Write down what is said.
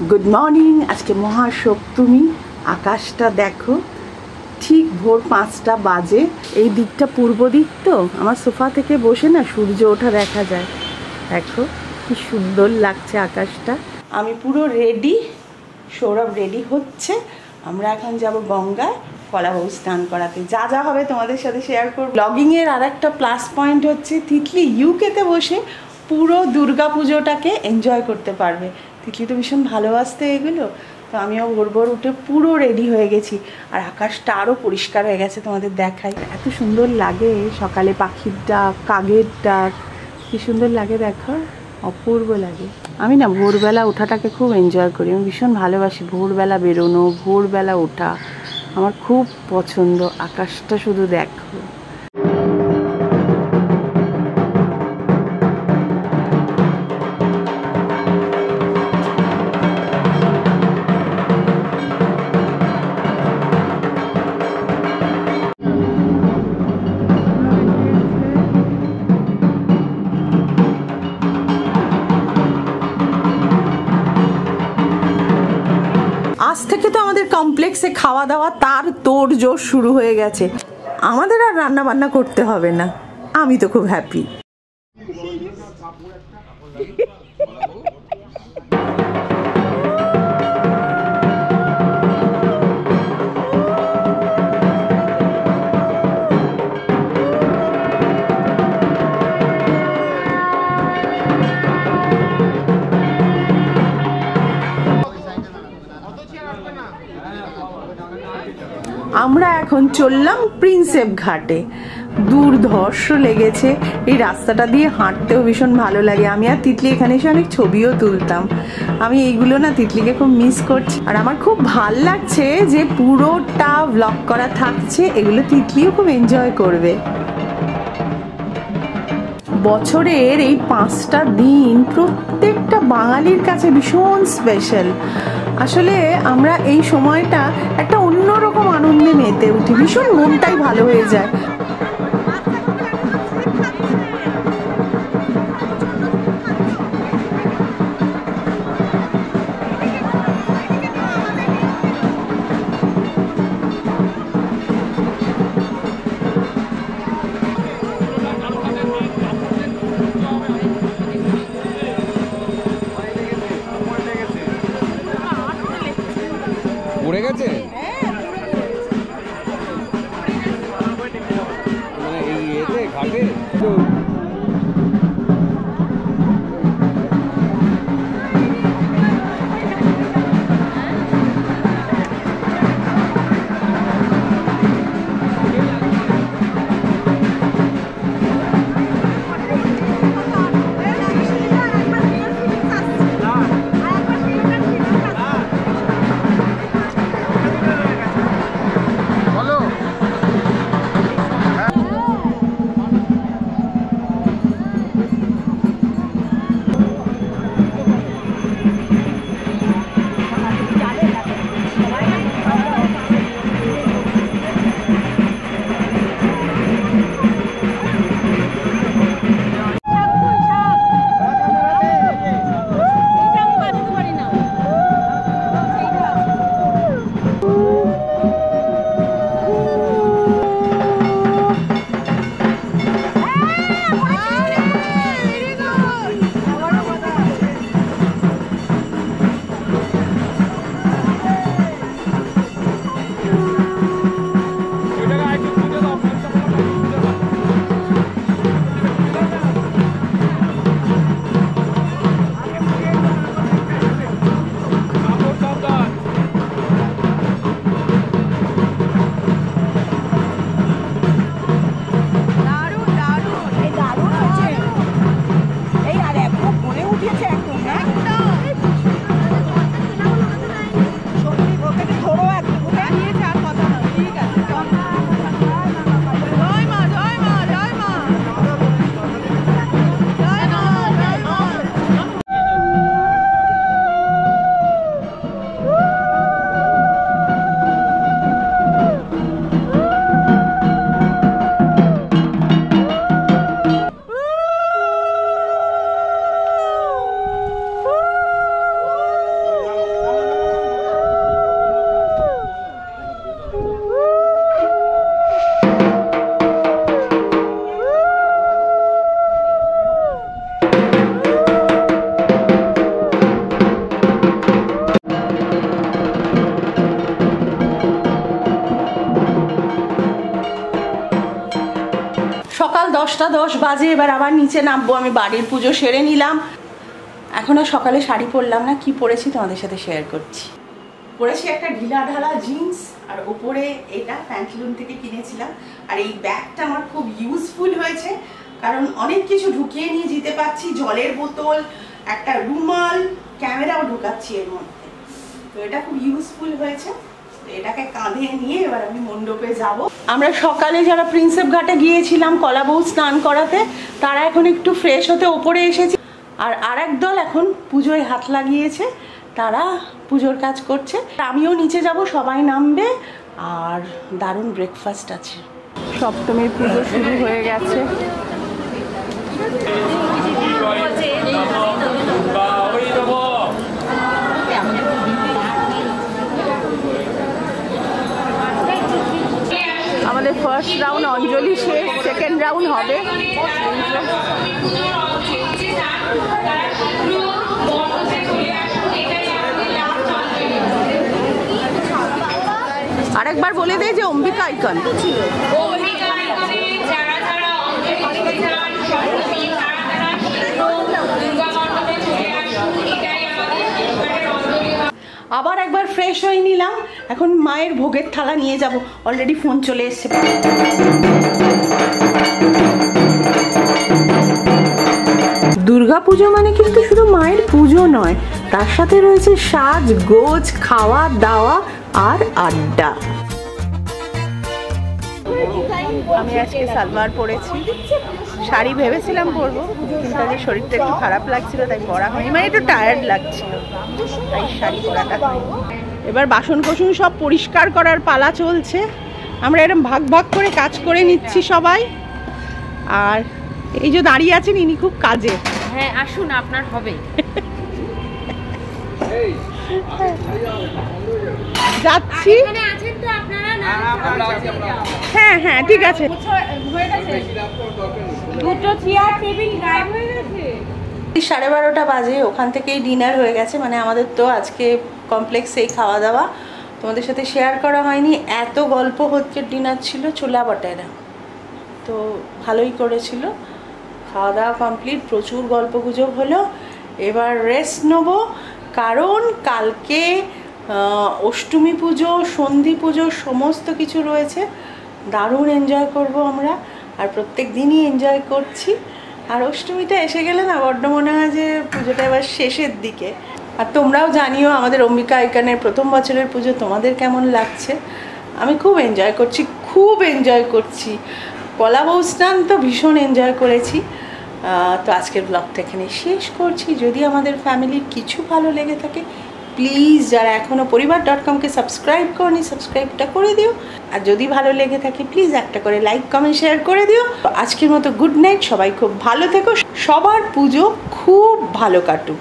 Good morning. আজকে মহাসপ্তমী। আকাশটা দেখো, ঠিক ভোর 5টা বাজে। এই দিকটা পূর্ব দিক, তো আমার সোফা থেকে বসে না সূর্য ওঠা দেখা যায়। দেখো কি সুন্দর লাগছে আকাশটা। আমি পুরো রেডি, সৌরভ রেডি হচ্ছে। আমরা এখন যাব গঙ্গায় কলাবউ স্নান করাতে। যা যা হবে তোমাদের সাথে শেয়ার করব। ব্লগিংয়ের আর একটা প্লাস পয়েন্ট হচ্ছে তিতলি ইউকেতে বসে পুরো দুর্গা পুজোটাকে এনজয় করতে পারবে। তিতলি তো ভীষণ ভালোবাসতে এগুলো, তো আমিও ভোর ভোর উঠে পুরো রেডি হয়ে গেছি। আর আকাশটা আরও পরিষ্কার হয়ে গেছে, তোমাদের দেখাই। এত সুন্দর লাগে সকালে, পাখির ডাক, কাকের ডাক, কি সুন্দর লাগে দেখো, অপূর্ব লাগে। আমি না ভোরবেলা ওঠাটাকে খুব এনজয় করি। আমি ভীষণ ভালোবাসি ভোরবেলা বেরোনো, ভোরবেলা ওঠা আমার খুব পছন্দ। আকাশটা শুধু দেখো। আজ থেকে তো আমাদের কমপ্লেক্সে খাওয়া দাওয়া তার তোড়জোড় শুরু হয়ে গেছে। আমাদের আর রান্না বান্না করতে হবে না, আমি তো খুব হ্যাপি। আমরা এখন চললাম প্রিন্সেপ ঘাটে। দুর্ধর্ষ লেগেছে। এই রাস্তাটা দিয়ে হাঁটতেও ভীষণ ভালো লাগে। আমি আর তিতলি এখানে এসে অনেক ছবিও তুলতাম। আমি এইগুলো না তিতলিকে খুব মিস করছি। আর আমার খুব ভাল লাগছে যে পুরোটা ব্লগ করা থাকছে, এগুলো তিতলিও খুব এনজয় করবে। বছরের এই 5টা দিন প্রত্যেকটা বাঙালির কাছে ভীষণ স্পেশাল। আসলে আমরা এই সময়টা একটা অন্যরকম আনন্দে মেতে উঠি, ভীষণ মনটাই ভালো হয়ে যায়। পড়ে গেছে মানে এই এতে ঘাটে তো। 10:10 বাজে, এবার আবার নিচে নামবো। আমি বাড়ির পুজো সেরে নিলাম। এখনও সকালে শাড়ি পরলাম না, কি পরেছি তোমাদের সাথে শেয়ার করছি। পরেছি একটা ঢিলা ঢালা জিন্স, আর ওপরে এটা প্যান্টলুন থেকে কিনেছিলাম। আর এই ব্যাগটা আমার খুব ইউজফুল হয়েছে, কারণ অনেক কিছু ঢুকিয়ে নিয়ে যেতে পারছি। জলের বোতল, একটা রুমাল, ক্যামেরাও ঢুকাচ্ছি এর মধ্যে। তো এটা খুব ইউজফুল হয়েছে। এটাকে কাঁধে নিয়ে এবার আমি মণ্ডপে যাব। আমরা সকালে যারা প্রিন্সেপ ঘাটে গিয়েছিলাম কলাবউ স্নান করাতে, তারা এখন একটু ফ্রেশ হতে ওপরে এসেছে। আর আরেক দল এখন পুজোয় হাত লাগিয়েছে, তারা পুজোর কাজ করছে। আমিও নিচে যাব, সবাই নামবে, আর দারুণ ব্রেকফাস্ট আছে। সপ্তমীর পুজো শুরু হয়ে গেছে। আমাদের ফার্স্ট রাউন্ড অঞ্জলি শেষ, সেকেন্ড রাউন্ড হবে। আরেকবার বলে দেয় যে অম্বিকা আইকন আবার একবার ফ্রেশ হয়ে নিলাম। এখন মায়ের ভোগের থালা নিয়ে যাব। অলরেডি ফোন চলে এসছে। দুর্গা পুজো মানে কিন্তু শুধু মায়ের পুজো নয়, তার সাথে রয়েছে সাজ গোজ, খাওয়া দাওয়া আর আড্ডা। আমি আজকে সালোয়ার পরেছি, শাড়ি ভেবেছিলাম পরবো, কিন্তু আজকে শরীরটা একটু খারাপ লাগছিল তাই পরা হয়নি, মানে একটু টায়ার্ড লাগছিল তাই শাড়ি পরাটা হয়নি। এবার বাসন কোসন সব পরিষ্কার করার পালা চলছে। আমরা এরকম ভাগ ভাগ করে কাজ করে নিচ্ছি সবাই। আর এই যে দাঁড়িয়ে আছেন ইনি খুব কাজে। হ্যাঁ আসুন, আপনার হবে। যাচ্ছি। এখানে আছেন তো আপনারা? না হ্যাঁ হ্যাঁ ঠিক আছে। দুটো চেয়ার টেবিল গায়েব হয়ে গেছে। 12:30 বাজে, ওখান থেকেই ডিনার হয়ে গেছে। মানে আমাদের তো আজকে কমপ্লেক্সেই খাওয়া দাওয়া, তোমাদের সাথে শেয়ার করা হয়নি। এত গল্প হচ্ছে, ডিনার ছিল ছোলা বটেরা, তো ভালোই করেছিল। খাওয়া দাওয়া কমপ্লিট, প্রচুর গল্প গুজব হলো। এবার রেস্ট নেবো, কারণ কালকে অষ্টমী পুজো, সন্ধি পুজো সমস্ত কিছু রয়েছে। দারুণ এনজয় করব আমরা, আর প্রত্যেক দিনই এনজয় করছি। আর অষ্টমীটা এসে গেলে না বড্ড মনে হয় যে পুজোটা এবার শেষের দিকে। আর তোমরাও জানিও আমাদের অম্বিকা আইকনের প্রথম বছরের পুজো তোমাদের কেমন লাগছে। আমি খুব এনজয় করছি, খুব এনজয় করছি। কলাবউ স্নান তো ভীষণ এনজয় করেছি। তো আজকের ব্লগটা এখানে শেষ করছি। যদি আমাদের ফ্যামিলির কিছু ভালো লেগে থাকে, প্লিজ যারা এখনও পরিবার.com-কে সাবস্ক্রাইব করনি, সাবস্ক্রাইবটা করে দিও। আর যদি ভালো লেগে থাকে প্লিজ একটা করে লাইক কমেন্ট শেয়ার করে দিও। আজকের মতো গুড নাইট, সবাই খুব ভালো থেকো, সবার পুজো খুব ভালো কাটুক।